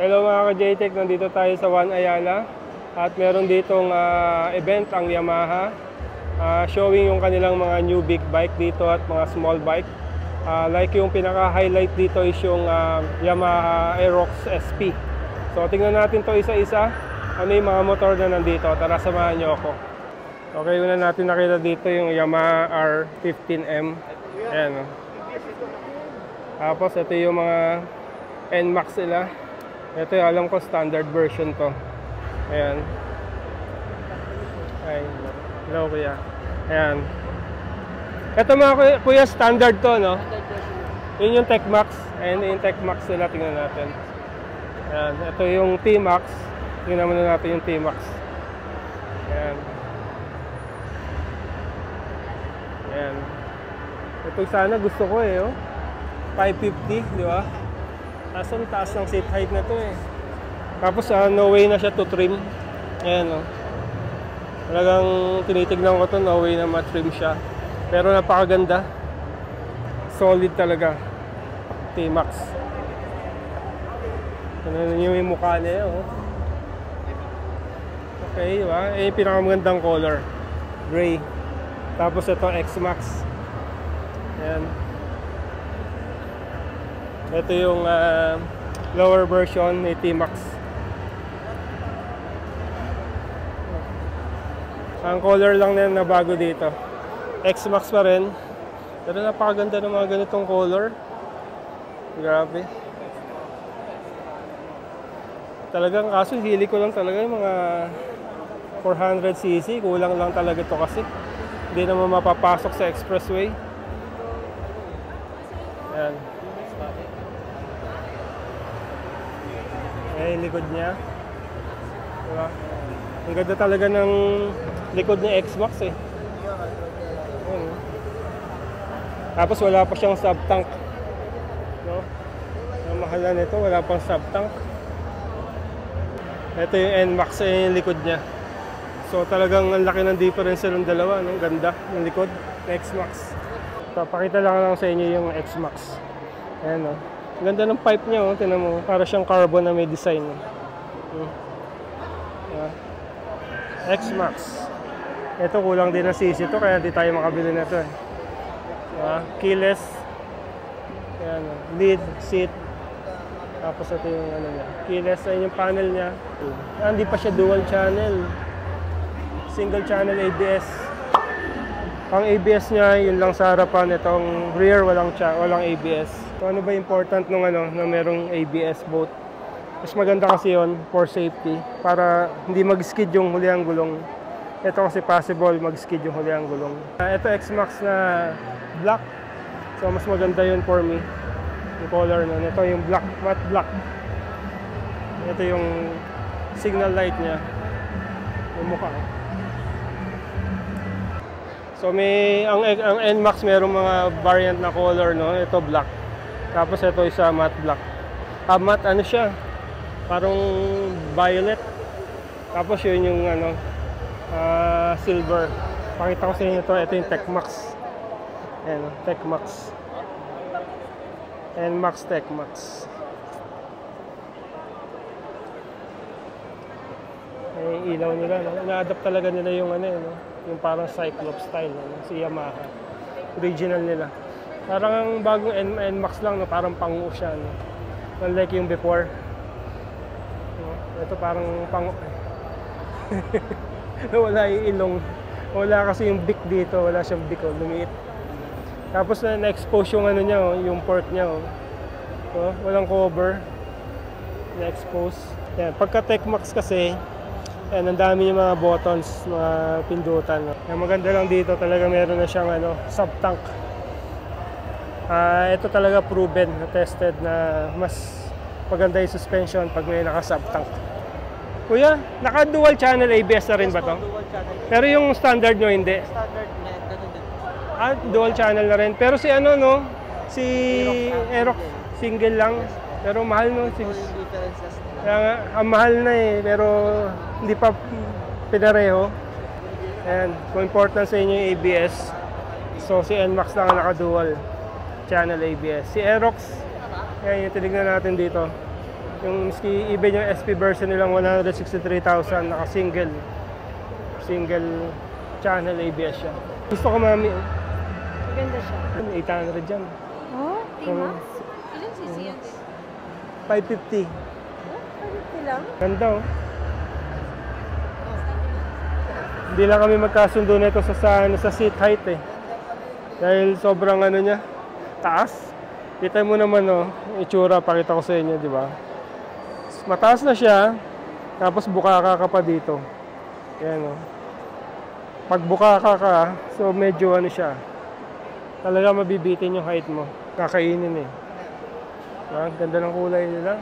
Hello mga ka-JTech, nandito tayo sa One Ayala at meron ditong event ang Yamaha showing yung kanilang mga new big bike dito at mga small bike. Like yung pinaka-highlight dito is yung Yamaha Aerox SP. So tingnan natin to isa-isa, ano yung mga motor na nandito. Tara, samahan nyo ako. Okay, una natin nakita dito yung Yamaha R15M. Ayan, tapos ito yung mga NMAX nila. Ito yung alam ko standard version to. Ayan. Ay, hello kuya. Ayan. Ito mga kuya, standard to, no? Yun yung TechMax. Ayan yung TechMax nila, tingnan natin. Ayan. Ito yung T-Max. Tingnan muna natin yung T-Max. Ayan. Ayan. Ito sana gusto ko eh, oh. 550, di ba? Ang taas ng seat height na to eh. Tapos no way na siya to trim. Ayan o. Talagang tinitignan ko to, no way na matrim siya. Pero napakaganda. Solid talaga. T-Max. Ano yung mukha niya oh. Okay, diba? Eh, yung pinakamagandang color. Gray. Tapos ito X-Max. Ayan. Ito yung lower version ni T-Max. Ang color lang na bago dito. X-Max pa rin. Pero napakaganda ng mga ganitong color. Grabe. Talagang kaso hili ko lang talaga yung mga 400cc. Kulang lang talaga ito kasi. Hindi naman mapapasok sa expressway. Ayan. Eh, likod niya. Diba? Ang ganda talaga ng likod ni X-Max eh. Ayan. Tapos wala pa siyang sub-tank. No? Ang mahalan nito, wala pang sub-tank. Ito yung NMAX eh, yung likod niya. So talagang ang laki ng difference ng dalawa. No? Ganda ng likod ng X-Max. So, pakita lang sa inyo yung X-Max. Ayan o. Ganda ng pipe niya, oh. Tingnan mo, para siyang carbon na may design. X-Max. Ito kulang din na CC to, kaya di tayo makabili na ito. Keyless. Ayan, lead, seat. Tapos ito yung ano niya. Keyless, ayun yung panel niya. Hindi pa siya dual channel. Single channel ABS. Ang ABS niya, yun lang sa harapan. Itong rear, walang ABS. So ano ba important nung na merong ABS both? Mas maganda kasi yon for safety. Para hindi mag-skid yung huli ang gulong. Ito kasi possible mag-skid yung huli ang gulong. Ito X-Max na black. So mas maganda yun for me. Yung color nun. Ito yung black, matte black. Ito yung signal light niya. Yung mukha. So ang NMAX merong mga variant na color, no? Ito black. Tapos ito isa matte black. Matte ano siya? Parang violet. Tapos yun yung silver. Pakita ko sa inyo ito. Ito yung TechMax. Ayan, TechMax. NMAX TechMax. Ay, ilaw nila, no? Na-adapt talaga nila yung yung parang Cyclops style, no? Si Yamaha. Original nila. Parang ang bagong NMAX lang, no? Parang pangu siya, no? Unlike yung before. No? Ito parang pangu. Wala yung ilong. Wala kasi yung beak dito. Wala siyang beak, oh. Lumiit. Tapos na-expose yung niya, oh, yung port niya, oh. So, walang cover. Na-expose. Yan. Pagka TechMax kasi, yan, ang dami yung mga buttons, mga pindutan. No? Yan, maganda lang dito, talaga meron na siyang sub-tank. Ito talaga proven, tested na mas maganda yung suspension pag may naka-sub-tank. Kuya, naka-dual channel ABS na rin ba to? Dual channel. Pero yung standard nyo hindi? Standard niya, ganun din. Dual channel na rin. Pero si no? Si Aerox, single lang. Pero mahal, no? Kaya nga, ang mahal na eh, pero hindi pa pinareho. And kung important sa inyo yung ABS, so si NMAX lang ang naka-dual channel ABS. Si Aerox, yan yung tinignan natin dito. Yung miski even yung SP version nilang 163,000, naka single channel ABS siya. Gusto ko mami. Maganda siya. 800 dyan. Oh, T-Max? Ilan cc yan? 550. Oh, 550 lang? Ganda oh. Hindi lang kami magkasundo nito sa seat height eh. Dahil sobrang ano niya, taas. Kita mo naman oh, itsura, pakita ko sa inyo, di ba? Mataas na siya, tapos bukaka ka pa dito. Yan oh. Pag bukaka ka, so medyo ano siya. Talaga mabibitin yung height mo. Kakainin eh. Ganda ng kulay nila.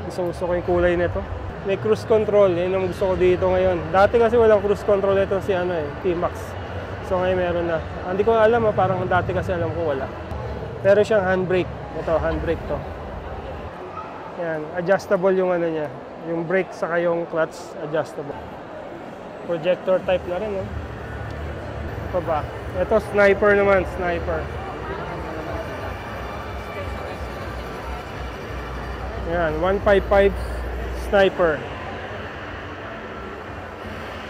Gusto ko yung kulay nito. May cruise control, yun ang gusto ko dito ngayon. Dati kasi walang cruise control ito si T-Max. So ngayon meron na. Hindi ko alam parang dati kasi alam ko wala. Pero siyang handbrake. Ito, handbrake to. Yan, adjustable yung ano niya. Yung brake saka yung clutch, adjustable. Projector type na rin, no? Ito ba? Ito, sniper naman, sniper. Yan, 155 sniper.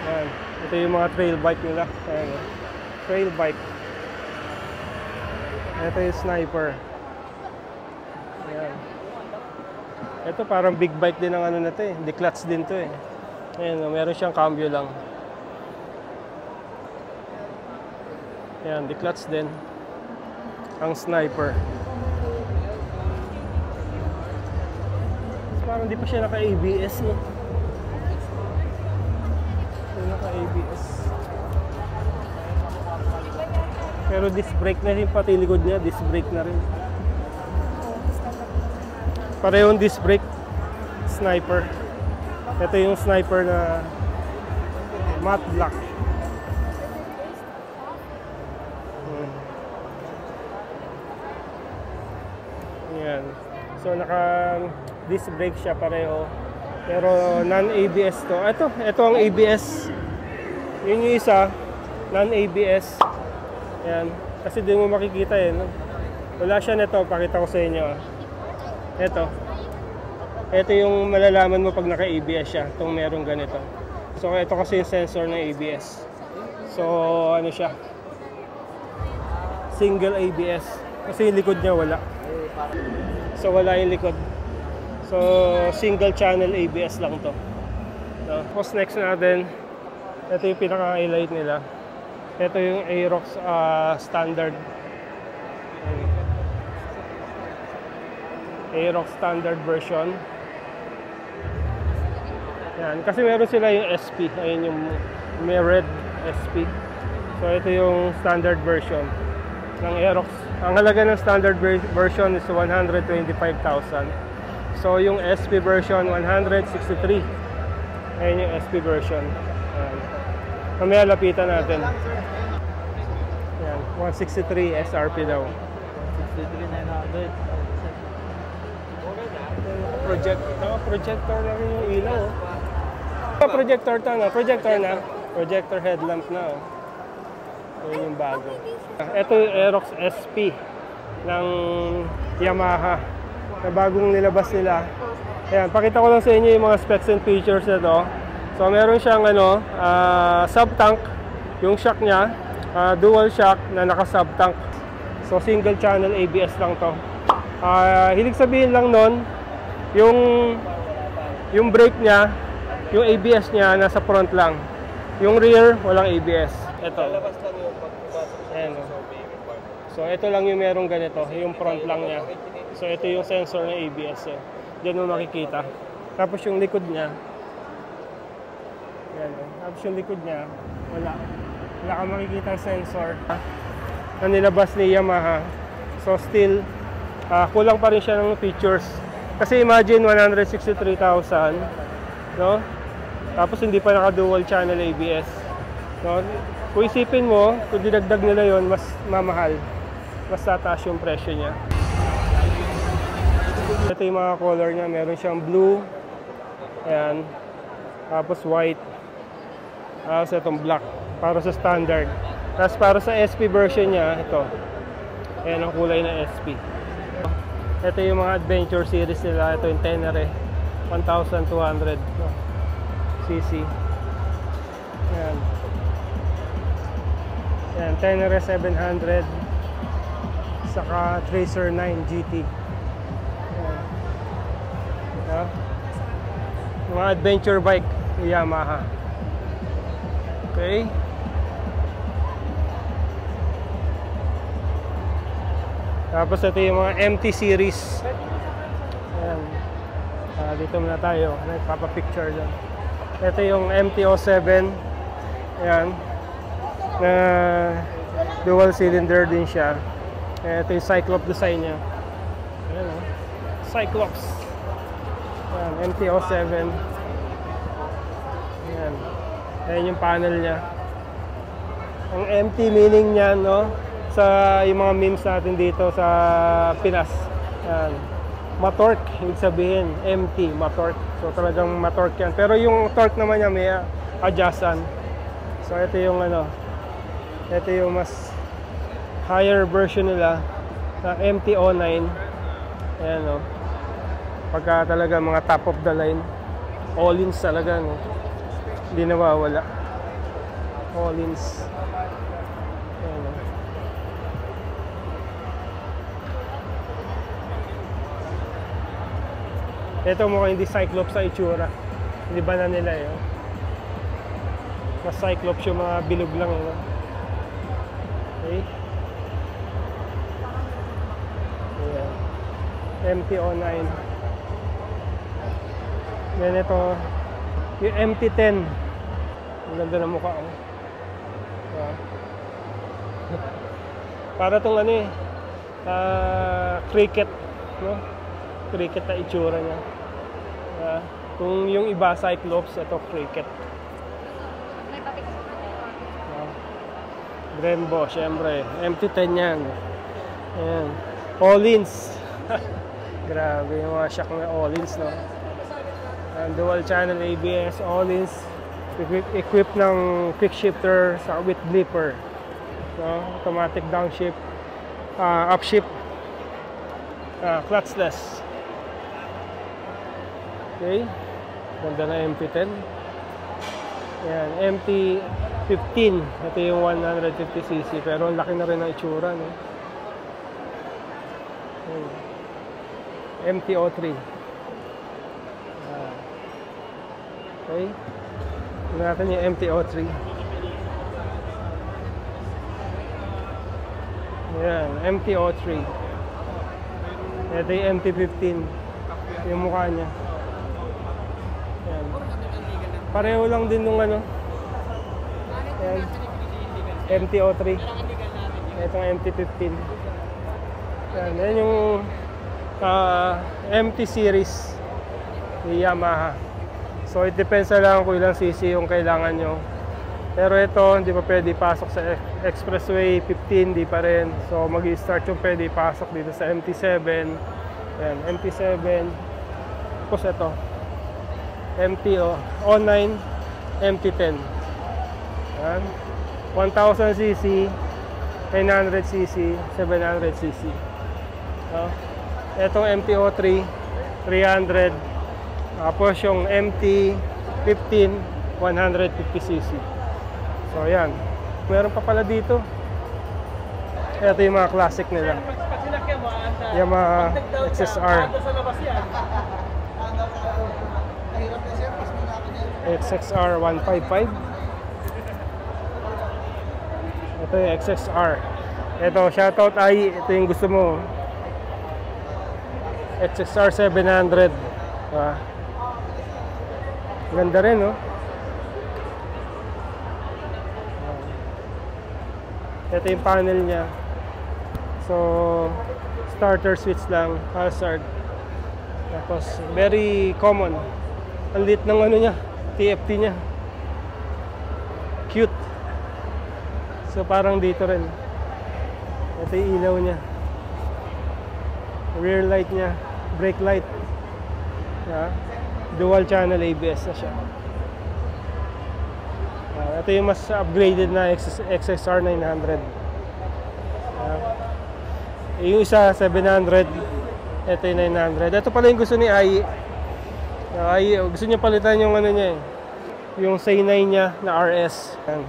Yan. Ito yung mga trail bike nila. Ayan, trail bike. Ito yung sniper. Ayan. Ito parang big bike din ang ano na ito eh. Declutch din to eh. Ayan, meron siyang cambio lang. Ayan, declutch din. Ang sniper. Parang di pa siya naka-ABS, no? Siya naka-ABS. Pero disc brake na rin, pati likod niya, disc brake na rin. Parehong disc brake, sniper. Ito yung sniper na matte black. Yan. So naka disc brake siya pareho. Pero non-ABS to. Ito ang ABS. Yun yung isa, non-ABS. Yan. Kasi di mo makikita eh. No? Wala siya nito. Pakita ko sa inyo. Ito yung malalaman mo pag naka-ABS siya. Itong merong ganito. So ito kasi yung sensor ng ABS. So ano siya? Single ABS. Kasi yung likod niya wala. So wala yung likod. So single channel ABS lang to. No? Tapos next natin, ito yung pinaka-highlight nila. Ito yung Aerox standard. Aerox standard version. Yan, kasi meron sila yung SP. Ayun yung may red SP. So ito yung standard version ng Aerox. Ang halaga ng standard version is 125,000. So yung SP version 163. Ayun yung SP version. Mamaya lapitan natin. Yan, 163 SRP daw. 163,900. Projector na rin yung ilaw. Projector headlamp na. Ayun yung bago. Ito yung Aerox SP ng Yamaha na bagong nilabas nila. Ayan, pakita ko lang sa inyo yung mga specs and features na to. So meron siyang sub-tank, yung shock niya, dual shock na naka-sub-tank. So single channel ABS lang to. Hilig sabihin lang nun, yung brake niya, yung ABS niya nasa front lang. Yung rear, walang ABS. Ito. Ayan. So ito lang yung merong ganito, yung front lang niya. So ito yung sensor ng ABS. Diyan mo makikita. Tapos yung likod niya, ayan. Tapos yung likod niya, wala kang makikita sensor na nilabas ni Yamaha. So still, kulang pa rin siya ng features. Kasi imagine 163,000, no? Tapos hindi pa naka-dual channel ABS. No? Kung isipin mo, kung dinagdag nila yon, mas mamahal. Mas tataas yung presyo niya. Ito yung mga color niya. Meron siyang blue. Ayan. Tapos white. Tapos itong black. Para sa standard. Tapos para sa SP version niya, ito. Ayan ang kulay ng SP. Ito yung mga adventure series nila. Ito yung Tenere 1200 no? cc. Ayan. Ayan, Tenere 700 saka Tracer 9 GT. Ayan. Diba? Mga adventure bike Yamaha. Okay. Tapos ito yung mga MT series. Ayan. Dito muna tayo. Nagpapapicture dyan. Ito yung MT-07. Ayan. Na dual cylinder din siya. Ito yung Cyclops design niya. Ayan o. Cyclops. Ayan. MT-07. Ayan. Ayan yung panel niya. Ang MT meaning niya, no? Sa yung mga memes natin dito sa Pinas. Ayan. Matorque, ibig sabihin, MT, matorque. So talagang matorque yan. Pero yung torque naman niya may adjustan. So ito yung ano, ito yung mas higher version nila sa MT-09. Ayan o. Pagka talaga mga top of the line, all-ins talaga, no? Hindi nawawala. All-ins. Ayan o. Ito mukhang hindi Cyclops sa itsura. Hindi ba na nila yun? Mas Cyclops yung mga bilog lang yun. Okay. Ayan. MT-09. Then ito yung MT-10. Ang ganda ng mukha. Oh. Para itong ano eh, cricket, no? Cricket na itsura niya. Kung yung iba Cyclops, ito cricket. Brembo, syempre. MT-10 yan. Ayan. All-ins. Grabe yung mga shock na all-ins, no? Dual channel ABS, all-ins. Equipped ng quick shifter sa with blipper. No? Automatic downshift. Upshift. Clutchless. Okay. Ganda na MT-10. Ayan, MT-15. Ito yung 150cc. Pero ang laki na rin ng itsura, no? Ayan. MT-03. Okay. Tignan natin yung MT-03. Ayan, MT-03. Ito yung MT-15. Yung mukha niya. Ayan. Pareho lang din nung ano. Ayan. MT-03. Itong MT-15. Ayan. Ayan yung MT series ni Yamaha. So it depends na lang kung ilang cc yung kailangan nyo. Pero ito, hindi pa pwede pasok sa Expressway 15, di pa rin. So mag-i-start yung pwede pasok dito sa MT-7. Ayan, MT-7. Tapos ito, MT-09, MT-10. Ayan, 1000cc, 900cc, 700cc. Itong MT-03, 300. Tapos yung MT-15, 150cc. So ayan, meron pa pala dito. Ito yung mga classic nila. Yamaha XSR. XSR 155. Ito yung XSR. Ito, shoutout ay, ito yung gusto mo. XSR 700. Ganda rin, no? Ito yung panel niya. So, starter switch lang, hazard. Tapos, very common. Ang lit ng ano niya, TFT niya. Cute. So, parang dito rin. Ito yung ilaw niya. Rear light niya. Brake light. Dual channel ABS na siya. Ito yung mas upgraded na XSR 900. Yung isa 700. Ito yung 900. Ito pala yung gusto ni Ai. Ai, gusto niya palitan yung ano niya eh. Yung Say 9 niya na RS. Yan.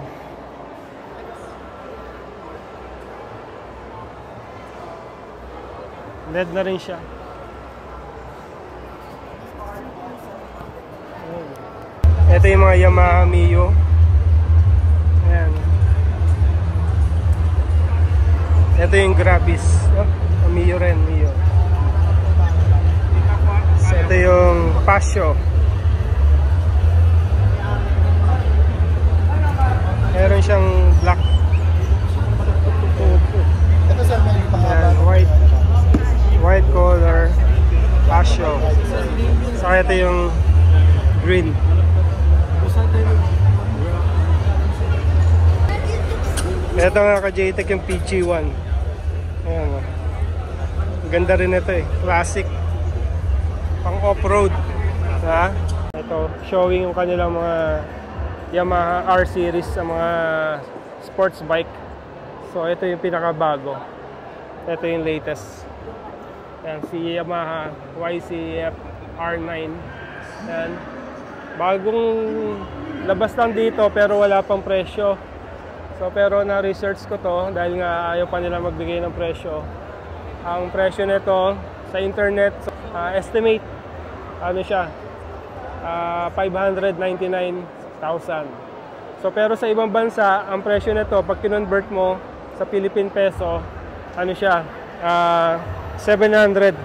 LED na rin siya. Ito yung mga Yamaha Mio. Ayan. Ito yung Grabis. Oh, Mio rin, Mio. So, ito yung Pasio. Meron siyang black. Ayan, white color Pasio. Saka ito yung green. Ito nga ka-JTEC yung PG1. Ayan o. Ganda rin ito eh. Classic. Pang off-road. Ha? Ito, showing yung kanilang mga Yamaha R series sa mga sports bike. So ito yung pinakabago. Ito yung latest. Ayan, si Yamaha YCF R9. Ayan. Bagong labas lang dito pero wala pang presyo. So pero na-research ko to dahil nga ayaw pa nila magbigay ng presyo. Ang presyo nito sa internet, estimate, ano siya, 599,000. So pero sa ibang bansa, ang presyo nito, pag kinonvert mo sa Philippine peso, ano siya, 710,000.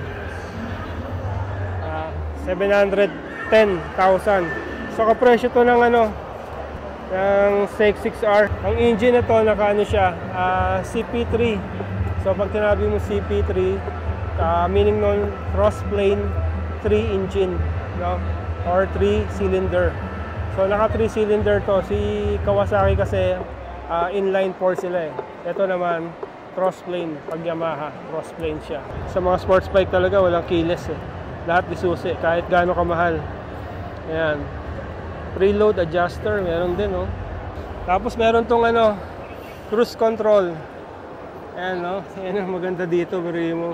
So kapresyo to ng ano, ng CX-6R. Ang engine nito naka ano siya, CP3. So pag tinabi mo CP3, meaning nun cross-plane 3 engine, no? Or 3 cylinder. So naka 3 cylinder to. Si Kawasaki kasi inline 4 sila eh. Ito naman cross-plane. Pag Yamaha, cross-plane siya. Sa mga sports bike talaga walang keyless eh. Lahat disusi kahit gaano kamahal. Ayan. Preload adjuster, meron din, no? Tapos meron tong ano, cruise control. Ayan, no? Ayan, maganda dito, beri mo.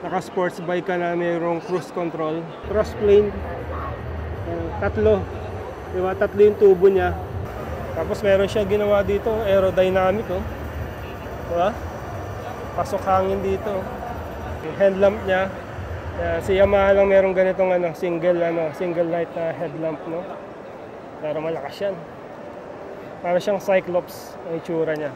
Naka-sports bike ka na mayroong cruise control. Cross-plane. Tatlo. Diba? Tatlo yung tubo niya. Tapos meron siya ginawa dito, aerodynamic, oh. Diba? Pasok hangin dito. Yung headlamp niya. Si Yamaha lang merong ganitong ano, single light na headlamp, no? Pero malakas yan. Para siyang Cyclops ang itsura niya.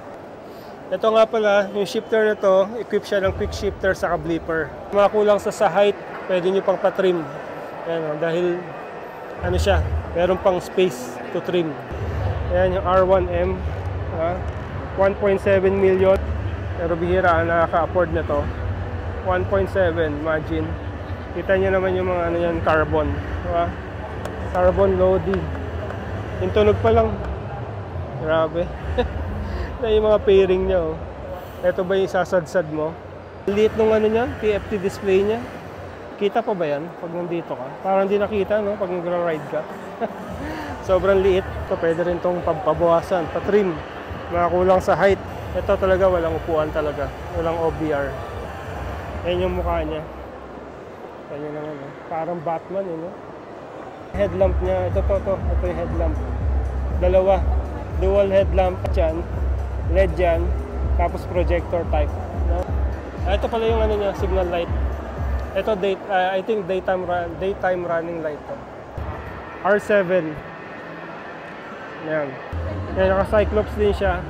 Ito nga pala, yung shifter nito, equip siya ng quick shifter sa bleeper. Mga kulang sa height, pwede nyo pang patrim. Ayan, dahil ano siya, meron pang space to trim. Ayan yung R1M, 1.7 million. Pero bihira, nakaka-afford na to. 1.7, imagine. Kita nyo naman yung mga ano yan, carbon. Diba? Carbon Lodi. Yung tunog pa lang. Grabe. Na yung mga pairing niya, oh. Ito ba yung sasadsad mo? Liit nung ano niya, TFT display niya. Kita pa ba yan pag nandito ka? Parang hindi nakita, no? Pag nagra-ride ka. Sobrang liit. Ito pwede rin itong pabawasan, patrim. Makakulang sa height. Ito talaga walang upuan talaga. Walang OBR. Ayan yung mukha niya. Ayan naman, no? Parang Batman, no? Headlamp niya, ito yung headlamp. Dalawa, dual headlamp dyan, LED dyan, tapos projector type, no? Ito pala yung ano niya, signal light. Ito I think daytime running light to. R7. Yan. Yan, naka-cyclops din siya.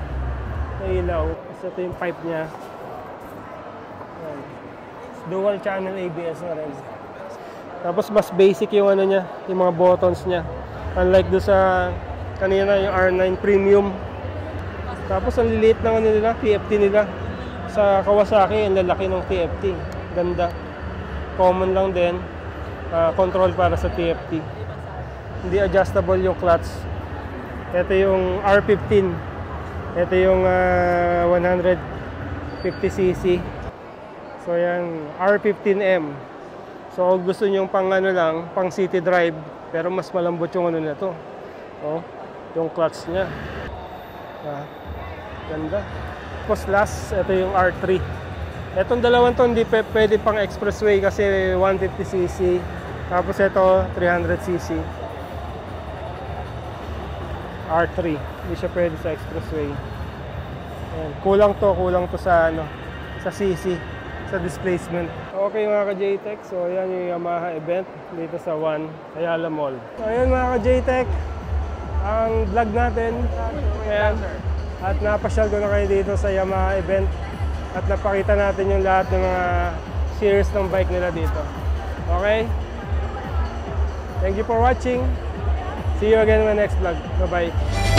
Na ilaw. Kasi ito yung pipe niya. Yan. Dual channel ABS na rin. Tapos mas basic yung ano niya, yung mga buttons niya. Unlike do sa kanina yung R9 Premium. Tapos ang liliit ng ano nila, TFT nila. Sa Kawasaki, ang lalaki ng TFT. Ganda. Common lang din. Control para sa TFT. Hindi adjustable yung clutch. Ito yung R15. Ito yung 150cc. So yan, R15M. So gusto nyo pang ano lang, pang city drive, pero mas malambot yung ano na to. Oh, yung clutch niya. Ganda. Tapos last, ito yung R3. Etong dalawang to hindi pwede pang expressway kasi 150cc. Tapos ito 300cc. R3. Hindi siya pwede sa expressway. Ayan. Kulang to sa ano, sa cc, sa displacement. Okay mga ka-JTech, so ayan yung Yamaha event dito sa Ayala Mall. So ayan mga ka-JTech, ang vlog natin. Ayan. At napasyal ko na kayo dito sa Yamaha event. At napakita natin yung lahat ng mga series ng bike nila dito. Okay? Thank you for watching. See you again in my next vlog. Bye-bye.